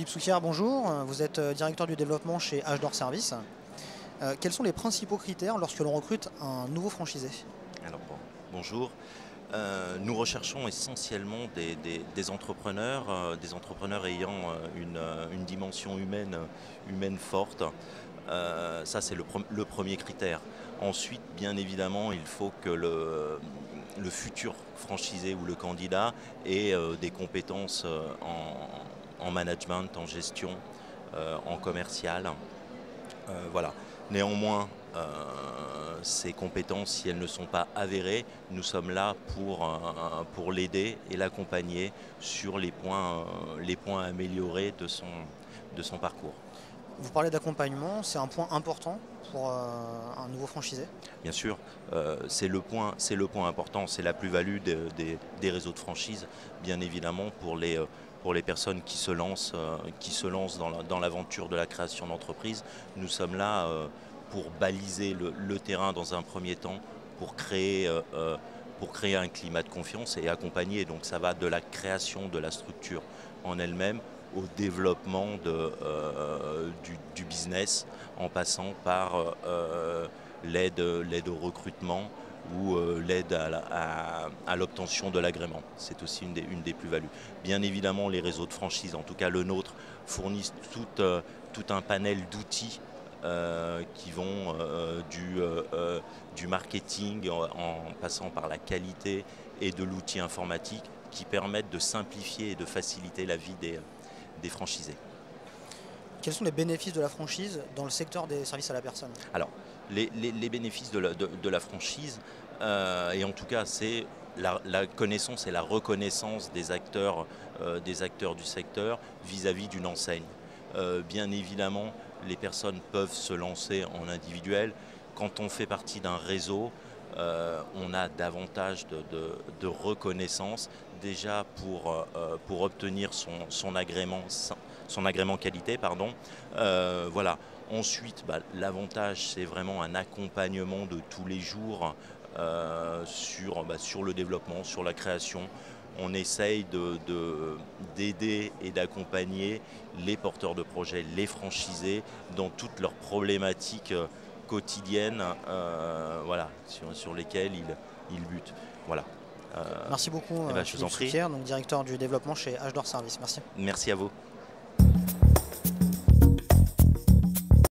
Philippe Souquier, bonjour. Vous êtes directeur du développement chez H-Door Service. Quels sont les principaux critères lorsque l'on recrute un nouveau franchisé? Alors bonjour. Nous recherchons essentiellement des entrepreneurs ayant une dimension humaine forte. Ça, c'est le premier critère. Ensuite, bien évidemment, il faut que le futur franchisé ou le candidat ait des compétences en management, en gestion, en commercial. Voilà. Néanmoins, ces compétences, si elles ne sont pas avérées, nous sommes là pour l'aider et l'accompagner sur les points à améliorer de son parcours. Vous parlez d'accompagnement, c'est un point important pour un nouveau franchisé? Bien sûr, c'est le point important, c'est la plus-value des réseaux de franchise, bien évidemment, pour les personnes qui se lancent dans l'aventure de la création d'entreprise. Nous sommes là pour baliser le terrain dans un premier temps, pour créer un climat de confiance et accompagner. Donc ça va de la création de la structure en elle-même au développement du business, en passant par l'aide au recrutement ou l'aide à l'obtention de l'agrément. C'est aussi une des plus-values. Bien évidemment, les réseaux de franchise, en tout cas le nôtre, fournissent tout un panel d'outils qui vont du marketing en passant par la qualité et de l'outil informatique qui permettent de simplifier et de faciliter la vie des franchisés. Quels sont les bénéfices de la franchise dans le secteur des services à la personne? Alors, les bénéfices de la franchise, et en tout cas, c'est la connaissance et la reconnaissance des acteurs du secteur vis-à-vis d'une enseigne. Bien évidemment, les personnes peuvent se lancer en individuel. Quand on fait partie d'un réseau, on a davantage de reconnaissance déjà pour obtenir son agrément qualité. Voilà. Ensuite, l'avantage, c'est vraiment un accompagnement de tous les jours sur le développement, sur la création. On essaye d'aider et d'accompagner les porteurs de projets, les franchisés, dans toutes leurs problématiques quotidiennes voilà, sur lesquelles ils butent. Voilà. Merci beaucoup, Je vous en Philippe prie. Souquier, donc directeur du développement chez H-Door Service. Merci. Merci à vous.